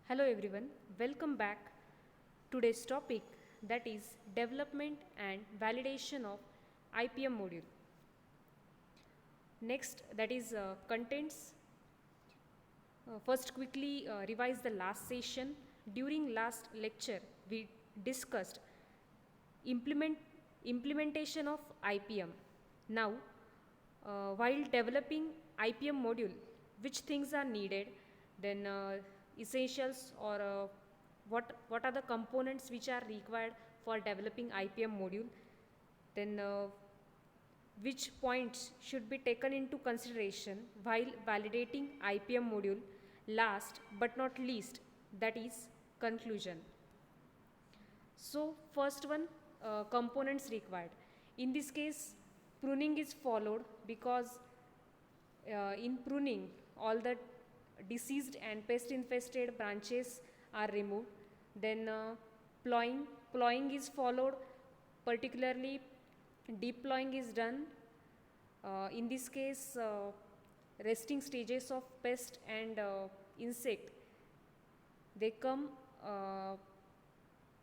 Hello everyone, welcome back. Today's topic that is development and validation of IPM module. Next that is contents. First quickly revise the last session. During last lecture we discussed implement implementation of IPM. Now while developing IPM module, which things are needed, then essentials or what are the components which are required for developing IPM module, then which points should be taken into consideration while validating IPM module. Last but not least, that is conclusion. So first one, components required. In this case, pruning is followed because in pruning all the diseased and pest infested branches are removed. Then plowing is followed, particularly deep plowing is done. In this case, resting stages of pest and insect, they come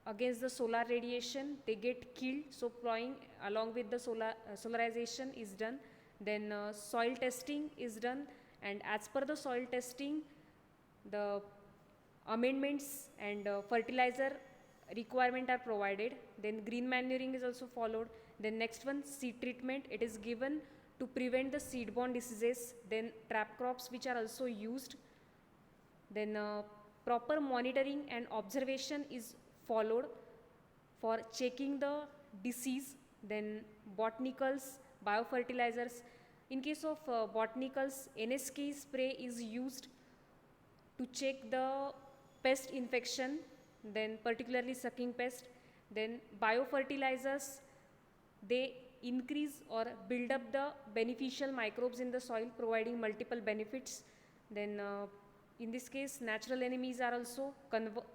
against the solar radiation, they get killed, so plowing along with the solarization is done. Then soil testing is done, and as per the soil testing, the amendments and fertilizer requirement are provided. Then green manuring is also followed. Then next one, seed treatment, it is given to prevent the seed borne diseases. Then trap crops which are also used. Then proper monitoring and observation is followed for checking the disease. Then botanicals, biofertilizers. In case of botanicals, NSK spray is used to check the pest infection, then particularly sucking pest. Then biofertilizers, they increase or build up the beneficial microbes in the soil, providing multiple benefits. Then in this case, natural enemies are also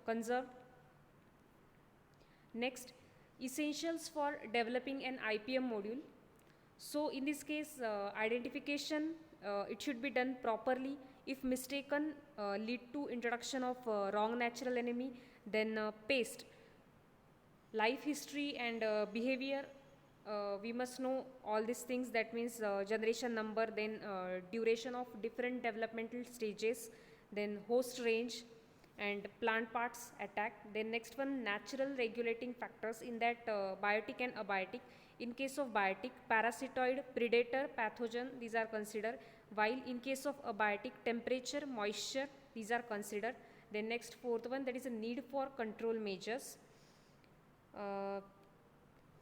conserved. Next, essentials for developing an IPM module. So in this case, identification, it should be done properly. If mistaken, lead to introduction of wrong natural enemy. Then pest, life history and behavior, we must know all these things. That means generation number, then duration of different developmental stages, then host range and plant parts attack. Then next one, natural regulating factors, in that biotic and abiotic. In case of biotic, parasitoid, predator, pathogen, these are considered, while in case of abiotic, temperature, moisture, these are considered. Then next, fourth one, that is a need for control measures.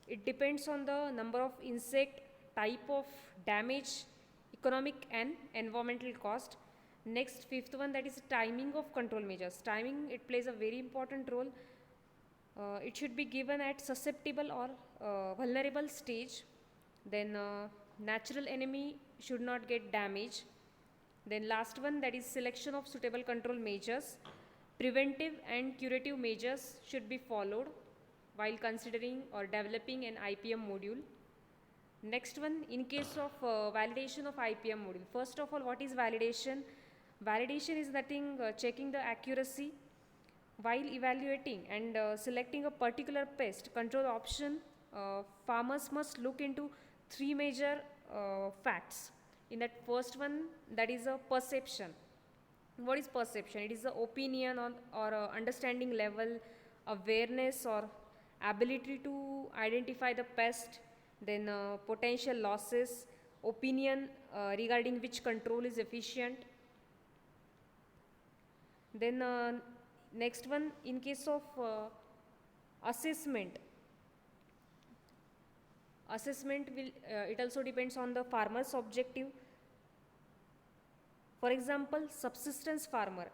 It depends on the number of insect, type of damage, economic and environmental cost. Next, fifth one, that is timing of control measures. Timing, it plays a very important role. It should be given at susceptible or vulnerable stage. Then natural enemy should not get damaged. Then last one, that is selection of suitable control measures. Preventive and curative measures should be followed while considering or developing an IPM module. Next one, in case of validation of IPM module. First of all, what is validation? Validation is nothing, checking the accuracy. While evaluating and selecting a particular pest control option, farmers must look into three major facts. In that first one, that is a perception. What is perception? It is the opinion on or understanding level, awareness or ability to identify the pest, then potential losses, opinion regarding which control is efficient. Then next one, in case of assessment, assessment will it also depends on the farmer's objective. For example, subsistence farmer,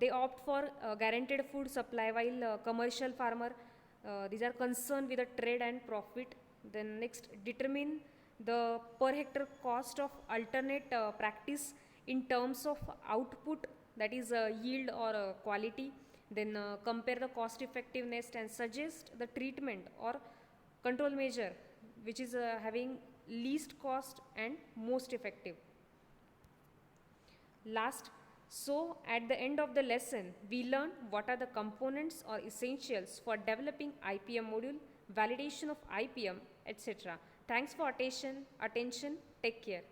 they opt for guaranteed food supply, while commercial farmer, these are concerned with the trade and profit. Then next, determine the per hectare cost of alternate practice in terms of output, that is yield or quality. Then compare the cost effectiveness and suggest the treatment or control measure which is having least cost and most effective. Last, So at the end of the lesson, we learn what are the components or essentials for developing IPM module, validation of IPM, etc. Thanks for attention. Take care.